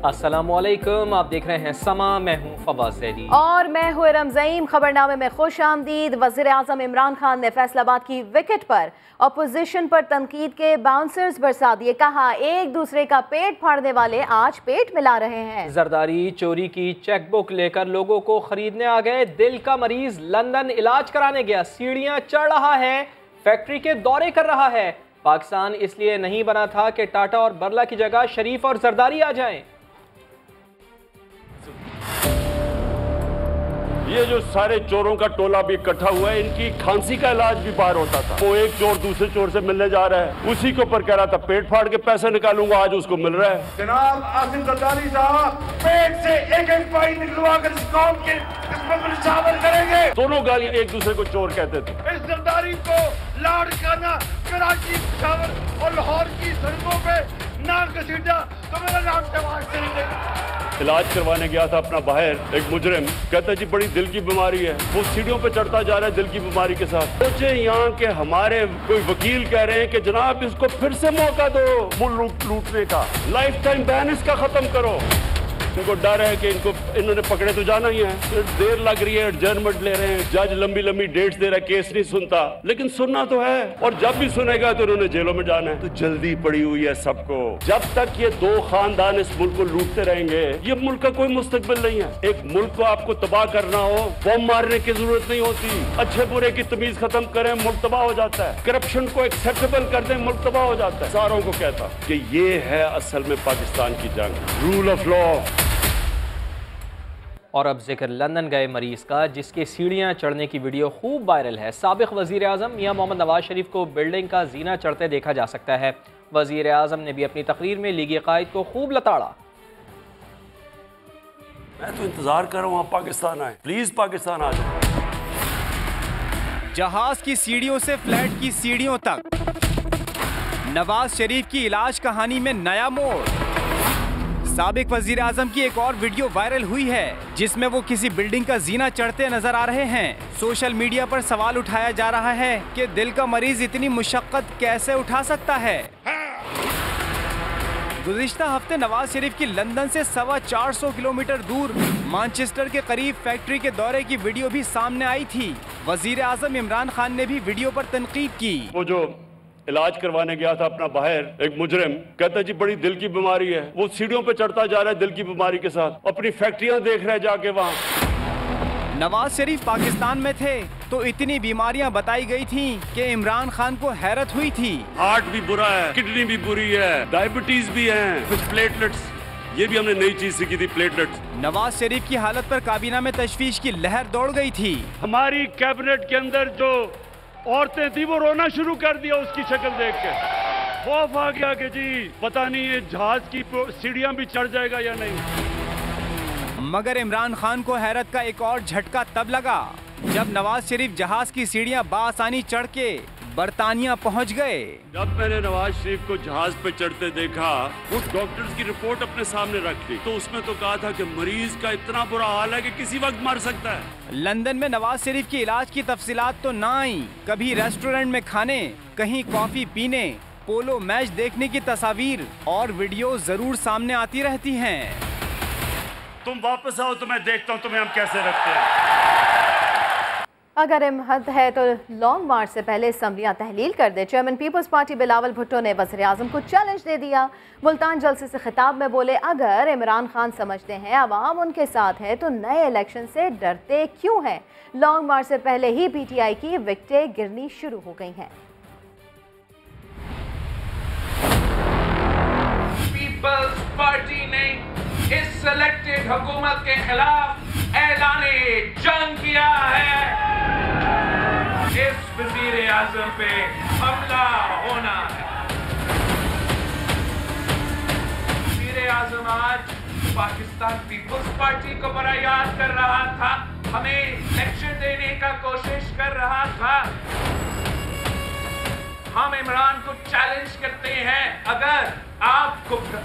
अस्सलामुअलैकुम, आप देख रहे हैं समा। मैं हूं फवाद ज़ैदी और मैं हूं रमज़ईम। खबरनामे में खुश आमदीद। वज़ीर आज़म इमरान खान ने फैसलाबाद की विकेट पर अपोजिशन पर तनकीद के बाउंसर्स बरसा दिए। कहा, एक दूसरे का पेट फाड़ने वाले आज पेट मिला रहे हैं। जरदारी चोरी की चेकबुक लेकर लोगों को खरीदने आ गए। दिल का मरीज लंदन इलाज कराने गया, सीढ़ियां चढ़ रहा है, फैक्ट्री के दौरे कर रहा है। पाकिस्तान इसलिए नहीं बना था कि टाटा और बरला की जगह शरीफ और जरदारी आ जाएं। ये जो सारे चोरों का टोला भी इकट्ठा हुआ है, इनकी खांसी का इलाज भी बाहर होता था। वो एक चोर दूसरे चोर से मिलने जा रहा है, उसी के ऊपर कह रहा था पेट फाड़ के पैसे निकालूंगा, आज उसको मिल रहा है। जनाब आसिफ जरदारी साहब पेट से एक एक पाई निकलवा कर इस कौम के किस्मत में शामिल करेंगे। दोनों गाली एक दूसरे को चोर कहते थे। इस जरदारी को लाड़ खाना कराची, पेशावर और लाहौर की सड़कों पे ना घसीटा तो मेरा नाम शहबाज शरीफ है। इलाज करवाने गया था अपना बाहर, एक मुजरिम कहता जी बड़ी दिल की बीमारी है, वो सीढ़ियों पे चढ़ता जा रहा है दिल की बीमारी के साथ। सोचे यहाँ के हमारे कोई वकील कह रहे हैं कि जनाब इसको फिर से मौका दो मुल्क लूटने का, लाइफ टाइम बैन इसका खत्म करो। इनको डर है कि इन्होंने पकड़े तो जाना ही है, देर लग रही है, एडजर्नमेंट ले रहे हैं, जज लंबी लंबी डेट्स दे रहा है, केस नहीं सुनता, लेकिन सुनना तो है, और जब भी सुनेगा तो इन्होंने जेलों में जाना है। तो जल्दी पड़ी हुई है सबको। जब तक ये दो खानदान इस मुल्क को लूटते रहेंगे, ये मुल्क का कोई मुस्तकबिल नहीं है। एक मुल्क को आपको तबाह करना हो, बम मारने की जरूरत नहीं होती, अच्छे बुरे की तमीज खत्म करें, मुल्क तबाह हो जाता है। करप्शन को एक्सेप्टेबल कर दें, मुल्क तबाह हो जाता है। सारों को कहता कि ये है असल में पाकिस्तान की जंग, रूल ऑफ लॉ। और अब जिक्र लंदन गए मरीज का, जिसके सीढ़ियां चढ़ने की वीडियो खूब वायरल है। साबिक वजीर आज़म मियां मोहम्मद नवाज शरीफ को बिल्डिंग का जीना चढ़ते देखा जा सकता है। वजीर आज़म ने भी अपनी तकरीर में लीगी कायद को खूब लताड़ा। मैं तो इंतजार कर रहा हूँ आप पाकिस्तान आए, प्लीज पाकिस्तान आ जाए। जहाज की सीढ़ियों से फ्लैट की सीढ़ियों तक नवाज शरीफ की इलाज कहानी में नया मोड़। साबिक वजीर आजम की एक और वीडियो वायरल हुई है, जिसमें वो किसी बिल्डिंग का जीना चढ़ते नजर आ रहे हैं। सोशल मीडिया पर सवाल उठाया जा रहा है कि दिल का मरीज इतनी मुशक्कत कैसे उठा सकता है। गुज़िश्ता हफ्ते नवाज शरीफ की लंदन से 425 किलोमीटर दूर मैनचेस्टर के करीब फैक्ट्री के दौरे की वीडियो भी सामने आई थी। वजीर आजम इमरान खान ने भी वीडियो पर तनकीद की। वो जो इलाज करवाने गया था अपना बाहर, एक मुजरिम कहता जी बड़ी दिल की बीमारी है, वो सीढ़ियों पे चढ़ता जा रहा है दिल की बीमारी के साथ, अपनी फैक्ट्रियां देख रहे हैं जाके वहाँ। नवाज शरीफ पाकिस्तान में थे तो इतनी बीमारियां बताई गई थी कि इमरान खान को हैरत हुई थी। हार्ट भी बुरा है, किडनी भी बुरी है, डायबिटीज भी है, कुछ प्लेटलेट्स, ये भी हमने नई चीज सीखी थी, प्लेटलेट्स। नवाज शरीफ की हालत पर काबीना में तशवीश की लहर दौड़ गई थी। हमारी कैबिनेट के अंदर जो औरतें थी वो रोना शुरू कर दिया उसकी शक्ल देख के। खौफ आ गया कि जी पता नहीं ये जहाज की सीढ़ियां भी चढ़ जाएगा या नहीं। मगर इमरान खान को हैरत का एक और झटका तब लगा जब नवाज शरीफ जहाज की सीढ़ियां बाआसानी चढ़ के बरतानिया पहुंच गए। जब मैंने नवाज शरीफ को जहाज पे चढ़ते देखा, उस डॉक्टर्स की रिपोर्ट अपने सामने रख ली, तो उसमें तो कहा था कि मरीज का इतना बुरा हाल है कि किसी वक्त मर सकता है। लंदन में नवाज शरीफ की इलाज की तफसीलात तो ना आई, कभी रेस्टोरेंट में खाने, कहीं कॉफी पीने, पोलो मैच देखने की तस्वीर और वीडियो जरूर सामने आती रहती हैं। तुम वापस आओ तो मैं देखता हूँ तुम्हें हम कैसे रखते हैं। अगर हिम्मत है तो लॉन्ग मार्च से पहले असम्बलियां तहलील कर दे। चेयरमैन पीपल्स पार्टी बिलावल भुट्टो ने वज़ीर आज़म को चैलेंज दे दिया। मुल्तान जलसे से खिताब में बोले, अगर इमरान खान समझते हैं अवाम उनके साथ है तो नए इलेक्शन से डरते क्यों हैं। लॉन्ग मार्च से पहले ही PTI की विकेटें गिरनी शुरू हो गई हैं। पीपल्स पार्टी ने इस सिलेक्टेड हुकूमत के खिलाफ ऐलाने जंग किया है। इस वजीर आज़म पे हमला होना है। वजीर आज़म आज पाकिस्तान पीपल्स पार्टी को बड़ा याद कर रहा था, हमें लेक्चर देने का कोशिश कर रहा था। हम इमरान को चैलेंज करते हैं, अगर आप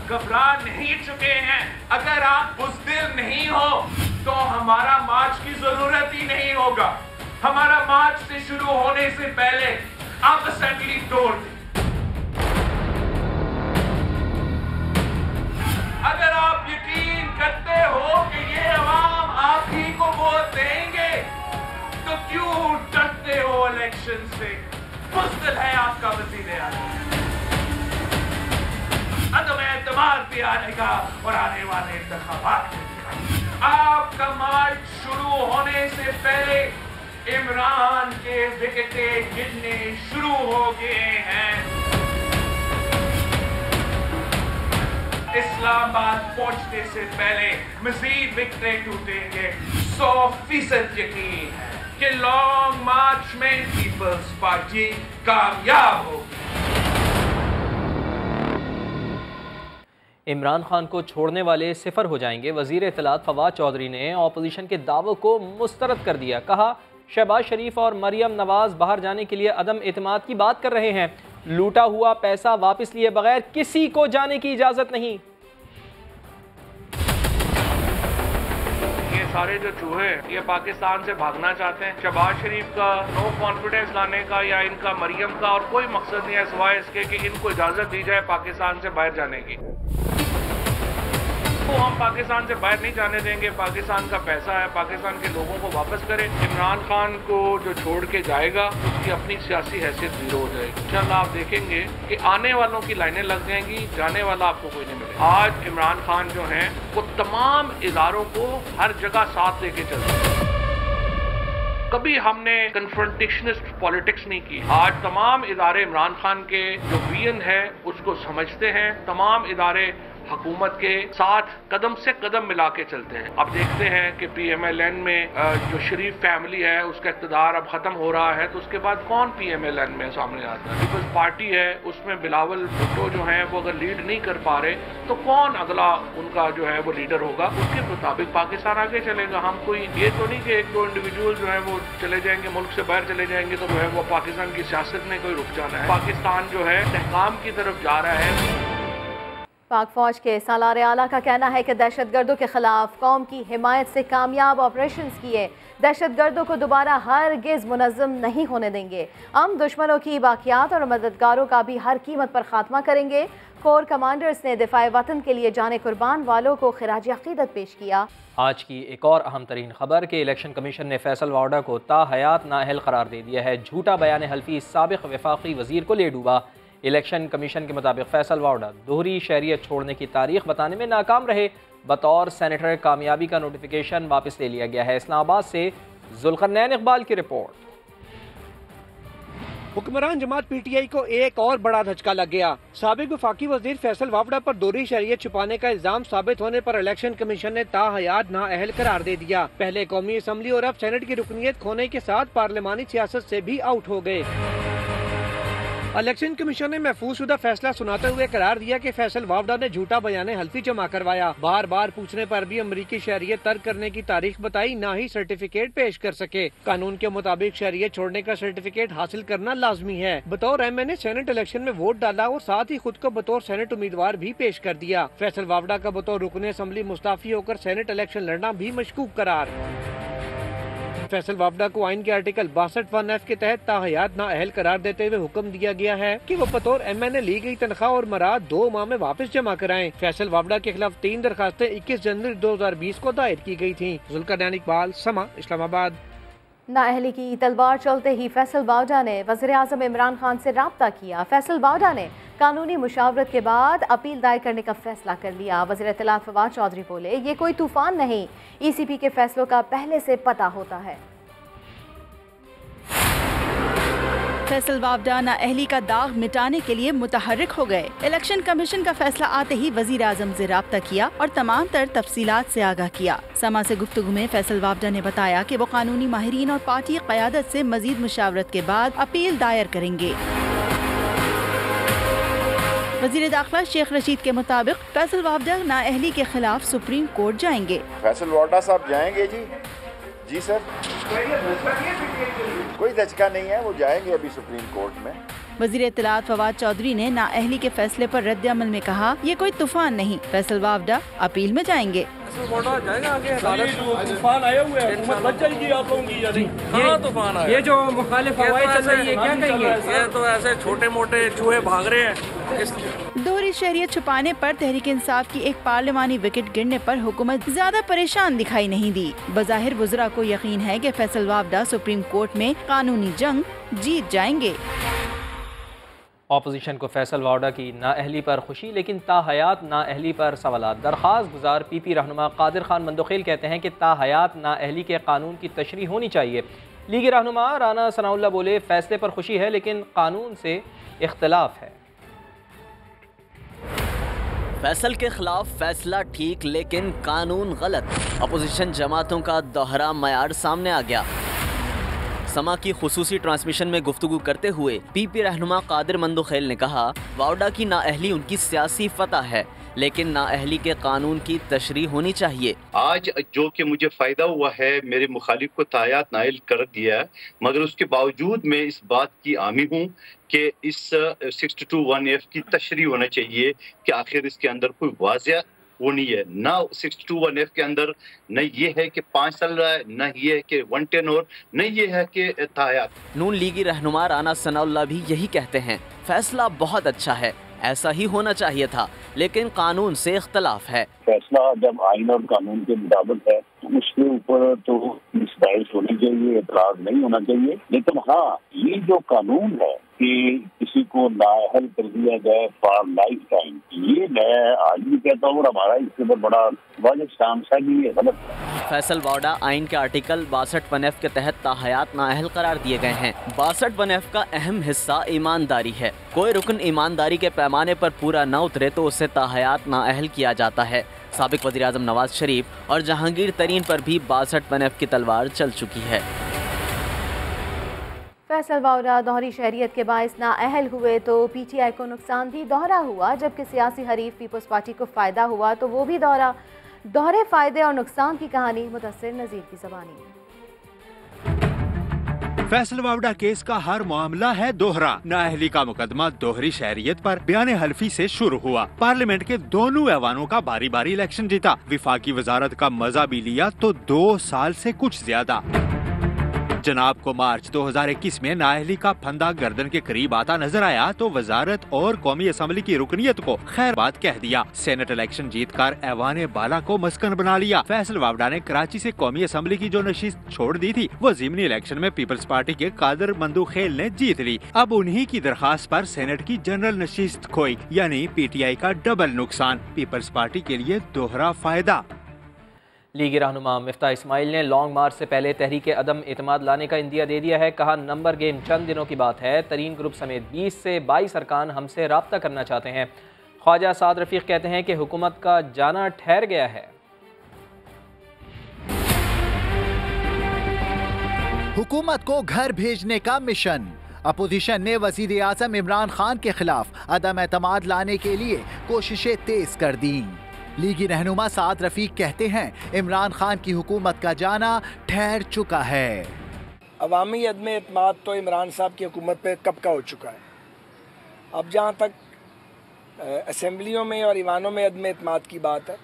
घबरा नहीं चुके हैं, अगर आप बुज़दिल नहीं हो तो हमारा मार्च की जरूरत ही नहीं होगा। हमारा मार्च से शुरू होने से पहले आप असेंबली तोड़ दें। अगर आप यकीन आगे आएगा और आने वाले इंतखाबात में दिखाएगा। आपका मार्च शुरू होने से पहले इमरान के विकेटें गिरने शुरू हो गए हैं। इस्लामाबाद पहुंचने से पहले मजीद विकेटें टूटेंगे। 100% यकीन है कि लॉन्ग मार्च में पीपल्स पार्टी कामयाब होगी। इमरान खान को छोड़ने वाले सिफर हो जाएंगे। वजीर इत्तलात फवाद चौधरी ने ऑपोजिशन के दावों को मुस्तरद कर दिया। कहा, शहबाज शरीफ और मरियम नवाज बाहर जाने के लिए अदम एतमाद की बात कर रहे हैं। लूटा हुआ पैसा वापस लिए बगैर किसी को जाने की इजाजत नहीं। ये सारे जो चूहे ये पाकिस्तान से भागना चाहते हैं। शहबाज शरीफ का नो कॉन्फिडेंस लाने का या इनका मरियम का और कोई मकसद नहीं है सिवाय इसके कि इनको इजाजत दी जाए पाकिस्तान से बाहर जाने की। तो हम पाकिस्तान से बाहर नहीं जाने देंगे। पाकिस्तान का पैसा है, पाकिस्तान के लोगों को वापस करें। इमरान खान को जो छोड़ के जाएगा उसकी अपनी सियासी हैसियत जीरो हो जाएगी। इंशाल्लाह आप देखेंगे कि आने वालों की लाइनें लग जाएंगी, जाने वाला आपको कोई नहीं मिलेगा। आज इमरान खान जो हैं वो तमाम इदारों को हर जगह साथ लेके चलते हैं। कभी हमने कन्फ्रंटेशनिस्ट पॉलिटिक्स नहीं की। आज तमाम इदारे इमरान खान के जो विजन है उसको समझते हैं। तमाम इदारे हुकूमत के साथ कदम से कदम मिला के चलते हैं। अब देखते हैं कि PMLN में जो शरीफ फैमिली है उसका इक़्तिदार अब खत्म हो रहा है, तो उसके बाद कौन PMLN में सामने आता है? पीपल्स पार्टी है, उसमें बिलावल भुट्टो जो है वो अगर लीड नहीं कर पा रहे तो कौन अगला उनका जो है वो लीडर होगा? उसके मुताबिक पाकिस्तान आगे चलेगा। हम कोई ये तो नहीं कि एक दो इंडिविजुअल जो है वो चले जाएंगे, मुल्क से बाहर चले जाएंगे तो जो है वो पाकिस्तान की सियासत में कोई रुक जाना है। पाकिस्तान जो है इस्तेहकाम की तरफ जा रहा है। पाक फौज के सालार आला का कहना है कि दहशतगर्दों के खिलाफ कौम की हिमायत से कामयाब ऑपरेशंस किए दहशतगर्दों को दोबारा हरगिज़ मुनज़्ज़म नहीं होने देंगे। हम दुश्मनों की बाकियात और मददगारों का भी हर कीमत पर खात्मा करेंगे। कोर कमांडर्स ने दिफाए वतन के लिए जाने कुर्बान वालों को खिराज अक़ीदत पेश किया। आज की एक और अहम तरीन खबर कि इलेक्शन कमीशन ने फैसल वाडा को ताहयात नाअहल करार दे दिया है। झूठा बयान हल्फी साबिक़ वफाकी वज़ीर को ले डूबा। इलेक्शन कमीशन के मुताबिक फैसल वाडा दोहरी शहरियत छोड़ने की तारीख बताने में नाकाम रहे। बतौर सेनेटर कामयाबी का नोटिफिकेशन वापस ले लिया गया है। इस्लामाबाद से जुल्करनैन इकबाल की रिपोर्ट। हुक्मरान जमात PTI को एक और बड़ा धचका लग गया। साबिक वफाकी वजीर फैसल वावड़ा पर दोहरी शहरियत छुपाने का इल्जाम साबित होने पर इलेक्शन कमीशन ने ताहयात नाअहल करार दे दिया। पहले कौमी असम्बली और अब सेनेट की रुकनीत खोने के साथ पार्लिमानी सियासत से भी आउट हो गए। इलेक्शन कमीशन ने महफूज शुदा फैसला सुनाते हुए करार दिया कि फैसल वावड़ा ने झूठा बयान हल्फी जमा करवाया। बार बार पूछने पर भी अमरीकी शहरियत तर्क करने की तारीख बताई, ना ही सर्टिफिकेट पेश कर सके। कानून के मुताबिक शहरियत छोड़ने का सर्टिफिकेट हासिल करना लाजमी है। बतौर MNA सेनेट इलेक्शन में वोट डाला और साथ ही खुद को बतौर सेनेट उम्मीदवार भी पेश कर दिया। फैसल वावड़ा का बतौर रुकने असम्बली मुस्ताफी होकर सेनेट इलेक्शन लड़ना भी मशकूक करार। फैसल वावड़ा को आइन के आर्टिकल 62(1)(f) के तहत ताहयात नाअहल करार देते हुए हुक्म दिया गया है कि वो बतौर MNA ली गई तनख्वाह और मराद 2 माह में वापस जमा कराएं। फैसल वावड़ा के खिलाफ 3 दरखास्तें 21 जनवरी 2020 को दायर की गई थी। जुल्करनैन इकबाल, समा, इस्लामाबाद। नाअहली की तलवार चलते ही फैसल वावड़ा ने वज़ीर-ए-आज़म इमरान खान से राब्ता किया। फैसल वावड़ा ने कानूनी मुशावरत के बाद अपील दायर करने का फैसला कर लिया। वज़ीर इत्तलात फवाद चौधरी बोले, ये कोई तूफान नहीं, ECP के फैसलों का पहले से पता होता है। फैसल वावड़ा नाअहली का दाग मिटाने के लिए मुतहर्रिक हो गए। इलेक्शन कमीशन का फैसला आते ही वज़ीर आज़म से राब्ता किया और तमाम तर तफसीलात से आगाह किया। समा से गुफ्तगू में फैसल वावड़ा ने बताया कि वो कानूनी माहिरीन और पार्टी क़यादत से मजीद मुशावरत के बाद अपील दायर करेंगे। वज़ीर दाखिला शेख रशीद के मुताबिक फैसल वावड़ा नाअहली के खिलाफ सुप्रीम कोर्ट जाएंगे। फैसल वावड़ा साहब जाएंगे जी सर, कोई धचका नहीं है, वो जाएंगे अभी सुप्रीम कोर्ट में। वज़ीर इत्तलात फवाद चौधरी ने नाअहली के फैसले पर रद्द अमल में कहा, ये कोई तूफान नहीं, फैसल वावड़ा अपील में जाएंगे। तूफान आए हुए हैं, हुकूमत बच जाएगी आप लोगों की। तूफान आया, ये जो मुखालिफ हवाएं चल रही है, क्या कहेंगे? ये तो ऐसे छोटे मोटे चूहे भाग रहे हैं। दोहरी शहरियत छुपाने पर तहरीक इंसाफ की एक पार्लिमानी विकेट गिरने पर हुकूमत ज्यादा परेशान दिखाई नहीं दी। बज़ाहिर वज़रा को यकीन है कि फैसल वावड़ा सुप्रीम कोर्ट में कानूनी जंग जीत जाएंगे। अपोजिशन को फैसल वावडा की नाअहली पर खुशी, लेकिन ताहयात नाअहली पर सवालात। दरख्वास्त गुजार PP रहनुमा कादिर खान मंदोखेल कहते हैं कि ताहयात नाअहली के कानून की तशरीह होनी चाहिए। लीगी रहनुमा राना सनाउल्लाह बोले फैसले पर खुशी है लेकिन कानून से इख्तलाफ है। फैसल के खिलाफ फैसला ठीक लेकिन कानून गलत। अपोजिशन जमातों का दोहरा मयार सामने आ गया। समा की खुसूसी ट्रांसमिशन में गुफ्तगू करते हुए PP रहनुमा कादिर मंदोखेल ने कहा, वावडा की नाअहली उनकी सियासी फतह है लेकिन नाअहली के कानून की तशरीह होनी चाहिए। आज जो कि मुझे फ़ायदा हुआ है, मेरे मुखालिफ को तायात नाइल कर दिया है, मगर उसके बावजूद मैं इस बात की आमी हूँ कि इस 621F की तशरीह होना चाहिए कि आखिर इसके अंदर कोई वाज़ेह वो नहीं है। ना 621F के अंदर न ये है कि 5 साल रहा है, न ये है कि 110 और न ये है कि तायात। नून लीगी रहनुमा राना सनाउल्लाह भी यही कहते हैं, फैसला बहुत अच्छा है, ऐसा ही होना चाहिए था लेकिन कानून से इख्तलाफ है। फैसला जब आइन और कानून के मुताबिक है उसके ऊपर तो मिसदाइश होनी चाहिए, एतराज नहीं होना चाहिए। लेकिन हाँ, ये जो कानून है कि किसी को नाअहल कर दिया जाए फॉर लाइफ टाइम, ये मैं आज भी कहता हूँ और हमारा इसके ऊपर बड़ा वाजिब स्टांस है कि ये गलत है। फैसल वावडा आइन के आर्टिकल 62(1)F के तहत ताहयात नाअहल करार दिए गए हैं। 62(1)F का अहम हिस्सा ईमानदारी है। कोई रुकन ईमानदारी के पैमाने पर पूरा न उतरे तो उसे ताहयात नाअहल किया जाता है। साबिक वज़ीर आज़म नवाज शरीफ और जहांगीर तरीन पर भी 62(1)F की तलवार चल चुकी है। फैसल वावडा दोहरी शहरियत के बायस नाअहल हुए तो PTI को नुकसान भी दोहरा हुआ, जबकि सियासी हरीफ पीपल्स पार्टी को फ़ायदा हुआ तो वो भी दोहरे फ़ायदे और नुकसान की कहानी मुदस्सिर नज़ीर की ज़बानी। फैसल वावडा केस का हर मामला है दोहरा। नाअहली का मुकदमा दोहरी शहरियत पर बयान हल्फी से शुरू हुआ। पार्लियामेंट के दोनों ऐवानों का बारी बारी इलेक्शन जीता। विफाकी वजारत का मजा भी लिया तो 2 साल से कुछ ज्यादा। जनाब को मार्च 2021 में नाअहली का फंदा गर्दन के करीब आता नजर आया तो वजारत और कौमी असम्बली की रुकनियत को खैर बात कह दिया। सेनेट इलेक्शन जीतकर ऐवान बाला को मस्कन बना लिया। फैसल वावडा ने कराची से कौमी असम्बली की जो नशिस्त छोड़ दी थी वो ज़िमनी इलेक्शन में पीपल्स पार्टी के कादिर मंदोखेल ने जीत ली। अब उन्हीं की दरखास्त पर सेनेट की जनरल नशिस्त खोई, यानी PTI का डबल नुकसान, पीपल्स पार्टी के लिए दोहरा फायदा। लीगी रहनुमा मिफ्ता इस्माइल ने लॉन्ग मार्च से पहले तहरीक अदम एतमाद लाने का इंदिया दे दिया है। कहा, नंबर गेम चंद दिनों की बात है। तरीन ग्रुप समेत 20 से 22 अरकान हमसे रब्ता करना चाहते हैं। ख्वाजा साद रफीक कहते हैं कि हुकूमत का जाना ठहर गया है। हुकूमत को घर भेजने का मिशन। अपोजिशन ने वजीर आजम इमरान खान के खिलाफ अदम एतमाद लाने के लिए कोशिशें तेज कर दी। लीगी रहनुमा साद रफीक कहते हैं इमरान खान की हुकूमत का जाना ठहर चुका है। अवामी अदम एतमाद तो इमरान साहब की हुकूमत पे कब का हो चुका है। अब जहाँ तक असम्बलियों में और ईवानों में अदम एतमाद की बात है,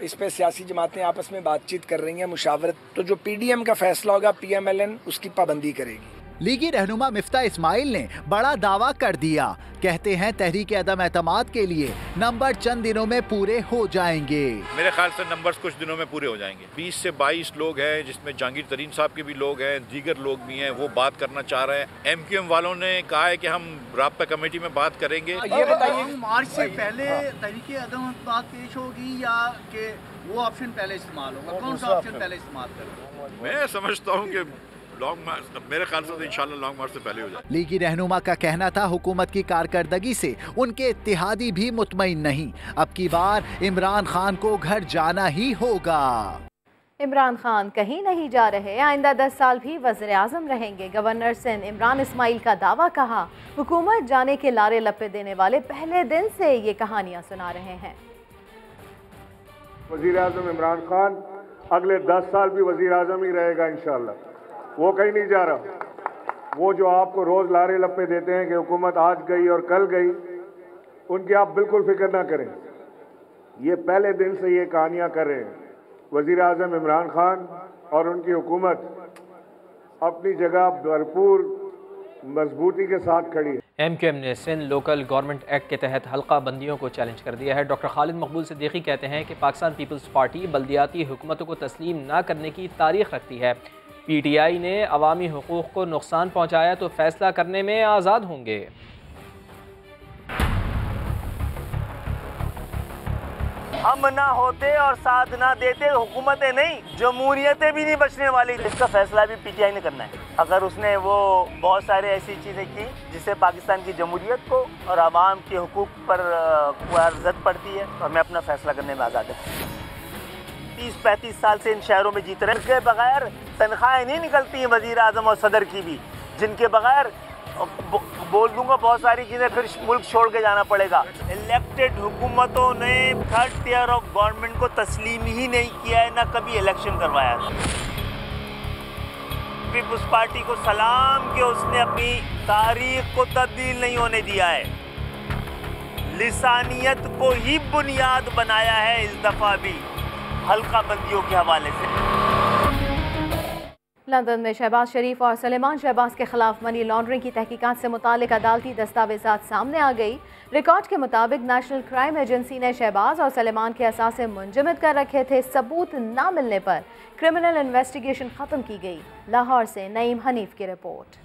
इस पे सियासी जमातें आपस में बातचीत कर रही हैं, मुशावरत। तो जो PDM का फैसला होगा PMLN उसकी पाबंदी करेगी। लीगी रहनुमा मिफ्ता इस्माइल ने बड़ा दावा कर दिया। कहते हैं तहरीक अदम एतमाद के लिए नंबर चंद दिनों में पूरे हो जाएंगे। मेरे ख्याल से नंबर्स कुछ दिनों में पूरे हो जाएंगे। 20 से 22 लोग हैं, जिसमें जहांगीर तरीन साहब के भी लोग हैं, दीगर लोग भी हैं, वो बात करना चाह रहे हैं। MQM वालों ने कहा है कि हम राब्ता कमेटी में बात करेंगे। ये बताइए, मार्च से पहले तहरीक अदम एतमाद पेश होगी या कि वो ऑप्शन पहले इस्तेमाल होगा? कौन सा ऑप्शन पहले इस्तेमाल करेंगे? मैं समझता हूँ कि लॉन्ग मार्च, मेरे ख्याल से तो इंशाल्लाह लॉन्ग मार्च से पहले हो जाए। लीगी रहनुमा का कहना था हुकूमत की कारकर्दगी से उनके इत्तेहादी भी मुतमईन नहीं। अब की बार इमरान खान को घर जाना ही होगा। इमरान खान कहीं नहीं जा रहे, आइंदा 10 साल भी वज़ीर आज़म रहेंगे। गवर्नर सिंध इमरान इस्माइल का दावा। कहा, हुकूमत जाने के लारे लपे देने वाले पहले दिन से ये कहानियां सुना रहे हैं। वज़ीर आज़म इमरान खान अगले 10 साल भी वज़ीर आज़म ही रहेगा इंशाल्लाह। वो कहीं नहीं जा रहा। वो जो आपको रोज लारे लपे देते हैं कि हुकूमत आज गई और कल गई, उनकी आप बिल्कुल फिक्र ना करें। ये पहले दिन से ये कहानियां कर रहे हैं। वज़ीर आज़म इमरान खान और उनकी हुकूमत अपनी जगह भरपूर मजबूती के साथ खड़ी है। MQM ने सिंध लोकल गवर्नमेंट एक्ट के तहत हल्का बंदियों को चैलेंज कर दिया है। डॉक्टर खालिद मकबूल सिद्दीकी कहते हैं कि पाकिस्तान पीपल्स पार्टी बल्दियाती हुकूमतों को तस्लीम न करने की तारीख रखती है। PTI ने अवामी हुकूक को नुकसान पहुँचाया तो फैसला करने में आज़ाद होंगे। हम ना होते और साथ ना देते हुकूमतें नहीं, जमहूरियतें भी नहीं बचने वाली। इसका फैसला भी पीटीआई ने करना है। अगर उसने वो बहुत सारे ऐसी चीज़ें की जिससे पाकिस्तान की जमहूरियत को और आवाम के हुकूक पर जद पड़ती है, तो हमें अपना फैसला करने में आज़ाद है। 30-35 साल से इन शहरों में जीते रहे, के बगैर तनख्वाहें नहीं निकलती हैं वज़ीर आज़म और सदर की भी, जिनके बगैर बोल दूंगा बहुत सारी चीज़ें, फिर मुल्क छोड़ के जाना पड़ेगा। इलेक्टेड हुकूमतों ने थर्ड टियर ऑफ गवर्नमेंट को तस्लीम ही नहीं किया है, ना कभी इलेक्शन करवाया। पीपुल्स पार्टी को सलाम कि उसने अपनी तारीख को तब्दील नहीं होने दिया है, लिसानियत को ही बुनियाद बनाया है इस दफ़ा भी हल्का बंदियों के हवाले से। लंदन में शहबाज शरीफ और सलेमान शहबाज के खिलाफ मनी लॉन्ड्रिंग की तहकीकात से मुतालिक अदालती दस्तावेजात सामने आ गई। रिकॉर्ड के मुताबिक नेशनल क्राइम एजेंसी ने शहबाज और सलेमान के असासे मुंजमद कर रखे थे। सबूत न मिलने पर क्रिमिनल इन्वेस्टिगेशन खत्म की गई। लाहौर से नईम हनीफ की रिपोर्ट।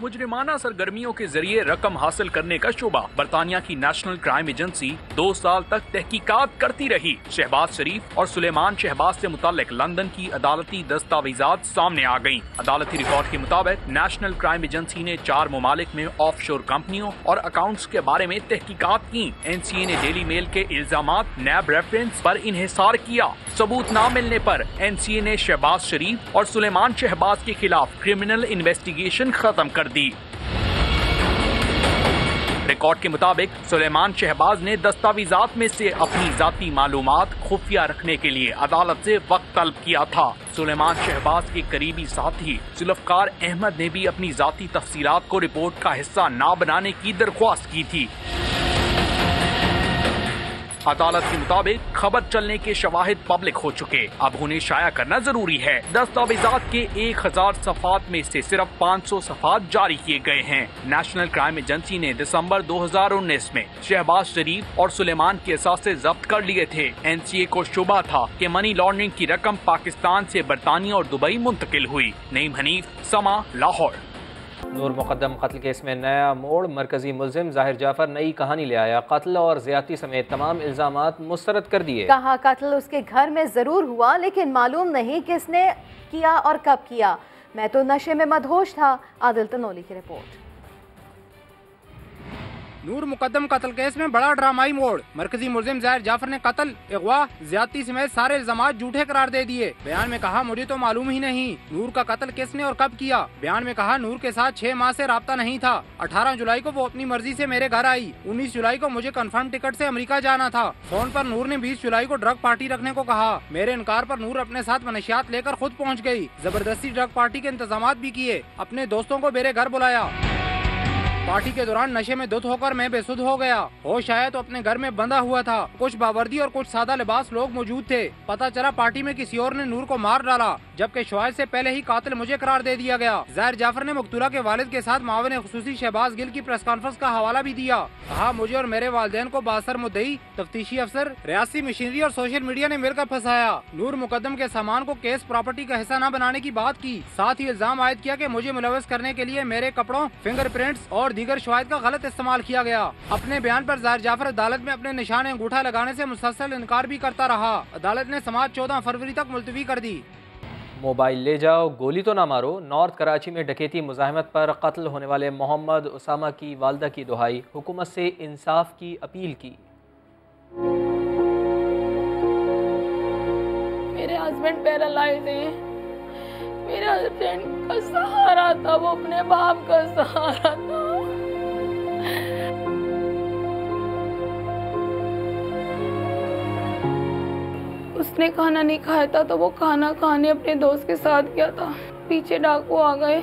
मुजरिमाना सरगर्मियों के जरिए रकम हासिल करने का शुबा। बरतानिया की नेशनल क्राइम एजेंसी 2 साल तक तहकीकात करती रही। शहबाज शरीफ और सुलेमान शहबाज से मुतालिक लंदन की अदालती दस्तावेजात सामने आ गयी। अदालती रिकॉर्ड के मुताबिक नेशनल क्राइम एजेंसी ने 4 ममालिक में ऑफशोर कंपनियों और अकाउंट्स के बारे में तहकीकात की। NCA ने डेली मेल के इल्जामात नैब रेफरेंस पर इन्हिसार किया। सबूत न मिलने पर NCA ने शहबाज शरीफ और सुलेमान शहबाज के खिलाफ क्रिमिनल इन्वेस्टिगेशन खत्म कर दी। रिकॉर्ड के मुताबिक सुलेमान शहबाज ने दस्तावेजात में से अपनी जाती मालूमात खुफिया रखने के लिए अदालत से वक्त तलब किया था। सुलेमान शहबाज के करीबी साथी जुल्फकार अहमद ने भी अपनी जाती तफसीलात को रिपोर्ट का हिस्सा न बनाने की दरख्वास्त की थी। अदालत के मुताबिक खबर चलने के शवाहिद पब्लिक हो चुके, अब उन्हें शाया करना जरूरी है। दस्तावेजात के 1000 सफात में से सिर्फ 500 सफात जारी किए गए हैं। नेशनल क्राइम एजेंसी ने दिसंबर 2019 में शहबाज शरीफ और सुलेमान के असासे जब्त कर लिए थे। NCA को शुबा था कि मनी लॉन्ड्रिंग की रकम पाकिस्तान से बरतानिया और दुबई मुंतकिल हुई। नईम हनीफ, समा, लाहौर। नूर मुकद्दम कत्ल केस में नया मोड़। मरकजी मुल्जिम जाहिर जाफर नई कहानी ले आया। कत्ल और ज्यादती समेत तमाम इल्जामात मुस्तरद कर दिए। कहा कत्ल उसके घर में जरूर हुआ, लेकिन मालूम नहीं किसने किया और कब किया। मैं तो नशे में मदहोश था। आदिल तनोली की रिपोर्ट। नूर मुकद्दम कत्ल केस में बड़ा ड्रामाई मोड़। मरकजी मुल्जिम जाहिर जाफर ने कत्ल, अगवा, ज्यादती समेत सारे इल्जामात झूठे करार दे दिए। बयान में कहा मुझे तो मालूम ही नहीं नूर का कत्ल किसने और कब किया। बयान में कहा नूर के साथ 6 माह से राब्ता नहीं था। 18 जुलाई को वो अपनी मर्जी से मेरे घर आई। 19 जुलाई को मुझे कंफर्म टिकट से अमेरिका जाना था। फोन पर नूर ने 20 जुलाई को ड्रग पार्टी रखने को कहा। मेरे इनकार पर नूर अपने साथ मनशियात लेकर खुद पहुँच गयी। जबरदस्ती ड्रग पार्टी के इंतजाम भी किए। अपने दोस्तों को मेरे घर बुलाया। पार्टी के दौरान नशे में धुत होकर मैं बेसुध हो गया। होश आया तो अपने घर में बंधा हुआ था। कुछ बावर्दी और कुछ सादा लिबास लोग मौजूद थे। पता चला पार्टी में किसी और ने नूर को मार डाला, जबकि शवाहिद से पहले ही कातिल मुझे करार दे दिया गया। जाहिर जाफर ने मकतूला के वालिद के साथ मावन खुसूसी शहबाज गिल की प्रेस कॉन्फ्रेंस का हवाला भी दिया। कहा मुझे और मेरे वालिदैन को बासर मुद्दई, तफ्तीशी अफसर, रियासी मशीनरी और सोशल मीडिया ने मिलकर फंसाया। नूर मुकद्दम के सामान को केस प्रॉपर्टी का हिस्सा न बनाने की बात की। साथ ही इल्जाम आयद किया कि मुझे मुलव्वस करने के लिए मेरे कपड़ों, फिंगरप्रिंट्स और दीगर शवाहिद का गलत इस्तेमाल किया गया। अपने बयान पर जाहिर जाफर अदालत में अपने निशान अंगूठा लगाने से मुसलसल इनकार भी करता रहा। अदालत ने समाअत 14 फरवरी तक मुलतवी कर दी। मोबाइल ले जाओ, गोली तो ना मारो। नॉर्थ कराची में डकैती मुज़ाहमत पर कत्ल होने वाले मोहम्मद उसामा की वालदा की दुहाई। हुकूमत से इंसाफ की अपील की। मेरे हस्बैंड पैरालाइज हैं। मेरे हस्बैंड का सहारा था, वो अपने बाप का सहारा था। उसने खाना नहीं खाया था तो वो खाना खाने अपने दोस्त के साथ गया था। पीछे डाकू आ गए,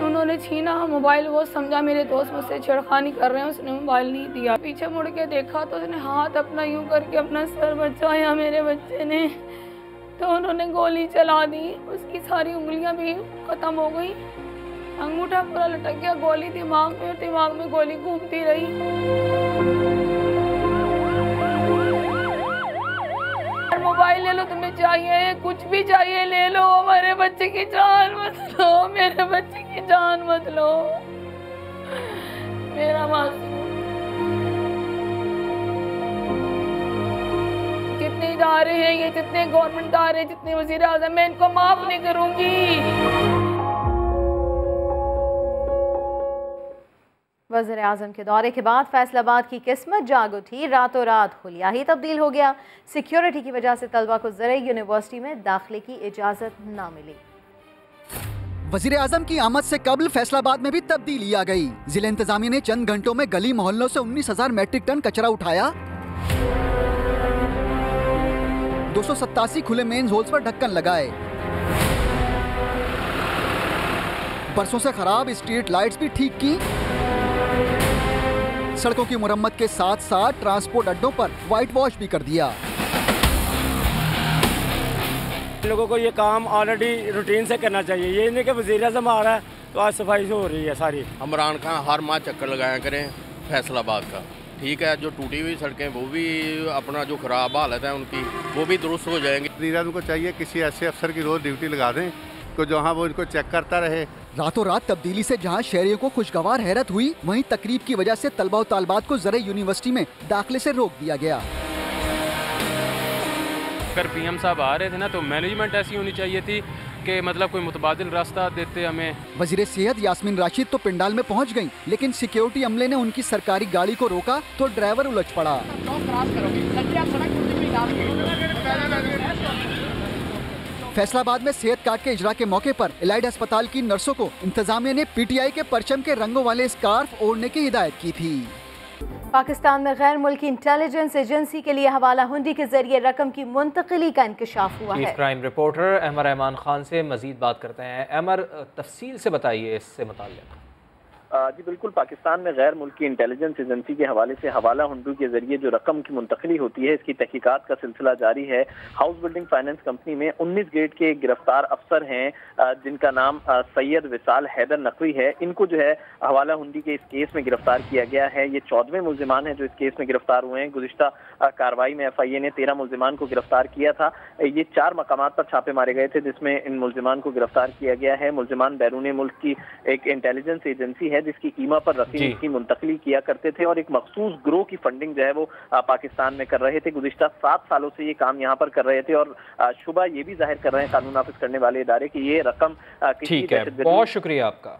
उन्होंने छीना मोबाइल। वो समझा मेरे दोस्त मुझसे छेड़खानी कर रहे हैं, उसने मोबाइल नहीं दिया। पीछे मुड़ के देखा तो उसने हाथ अपना यूं करके अपना सर बचाया मेरे बच्चे ने, तो उन्होंने गोली चला दी। उसकी सारी उंगलियां भी खत्म हो गई, अंगूठा पूरा लटक गया। गोली दिमाग में, दिमाग में गोली घूमती रही। मोबाइल मोबाइल ले लो, तुम्हें चाहिए कुछ भी चाहिए ले लो, हमारे बच्चे की जान मत लो, मेरे बच्चे की जान मत लो, मेरा मासूम। जितने इदारे हैं ये, जितने गवर्नमेंट इदारे, जितने वजीर आज़म, मैं इनको माफ नहीं करूंगी। वज़ीर आज़म के दौरे के बाद फैसलाबाद की किस्मत जाग उठी, रातों रात हुलिया ही तब्दील हो गया। सिक्योरिटी की वजह से तलबा को ज़रे यूनिवर्सिटी में दाखिले की इजाज़त न मिली। वज़ीर आज़म की आमद से कबल फैसलाबाद में भी तब्दीली आ गई। जिला इंतजामिया ने चंद घंटों में गली मोहल्लों से 19,000 मैट्रिक टन कचरा उठाया, 287 खुले मेन होल्स पर ढक्कन लगाए, बरसों से खराब स्ट्रीट लाइट्स भी ठीक की, सड़कों की मुरम्मत के साथ साथ ट्रांसपोर्ट अड्डों पर व्हाइट वॉश भी कर दिया। लोगों को ये काम ऑलरेडी रूटीन से करना चाहिए, ये नहीं कि वज़ीर आज़म आ रहा है तो आज सफाई से हो रही है सारी। इमरान खान हर माह चक्कर लगाया करें फैसलाबाद का, ठीक है। जो टूटी हुई सड़कें वो भी, अपना जो खराब हालत है उनकी वो भी दुरुस्त हो जाएंगी। वज़ीर आज़म को चाहिए किसी ऐसे अफसर की रोज़ ड्यूटी लगा दें तो जहाँ वो इनको चेक करता रहे। रातों रात तब्दीली से जहां शहरियों को खुशगवार हैरत हुई, वहीं तकरीब की वजह से तलबा और तालबात को ज़रे यूनिवर्सिटी में दाखिले से रोक दिया गया। अगर पीएम साहब आ रहे थे ना तो मैनेजमेंट ऐसी होनी चाहिए थी कि मतलब कोई मुतबादिल रास्ता देते हमें। वज़ीर सेहत यास्मीन राशिद तो पिंडाल में पहुंच गईं, लेकिन सिक्योरिटी अमले ने उनकी सरकारी गाड़ी को रोका तो ड्राइवर उलझ पड़ा। फैसलाबाद में सेहत कार्ड के इजरा के मौके पर इलाइड अस्पताल की नर्सों को इंतजामिया ने पीटीआई के परचम के रंगों वाले स्कार्फ ओढ़ने की हिदायत की थी। पाकिस्तान में गैर मुल्की इंटेलिजेंस एजेंसी के लिए हवाला हुंडी के जरिए रकम की मुंतकिली का इंकशाफ हुआ है। Chief crime reporter Ahmar Rahman Khan से मजीद बात करते हैं। अहमर, तफसील से बताइए इससे मुताल्लिक़। जी बिल्कुल, पाकिस्तान में गैर मुल्की इंटेलिजेंस एजेंसी के हवाले से हवाला हुंडू के जरिए जो रकम की मुंतकिली होती है, इसकी तहकीकात का सिलसिला जारी है। हाउस बिल्डिंग फाइनेंस कंपनी में 19 ग्रेड के गिरफ्तार अफसर हैं जिनका नाम सैयद विसाल हैदर नकवी है। इनको जो है हवाला हुंडी के इस केस में गिरफ्तार किया गया है। ये 14वें मुल्जिमान हैं जो इस केस में गिरफ्तार हुए हैं। गुज़िश्ता कार्रवाई में FIA ने 13 मुल्जिमान को गिरफ्तार किया था। ये 4 मकामात पर छापे मारे गए थे जिसमें इन मुल्जिमान को गिरफ्तार किया गया है। मुल्जिमान बैरून मुल्क की एक इंटेलिजेंस एजेंसी है जिसकी कीमा पर रसीद की मुंतकली किया करते थे और एक मखसूस ग्रोह की फंडिंग जो है वो पाकिस्तान में कर रहे थे। गुज़िश्ता 7 सालों से ये काम यहाँ पर कर रहे थे और शुबा ये भी जाहिर कर रहे हैं कानून नाफिज करने वाले इदारे कि ये रकम ठीक है, बहुत शुक्रिया आपका।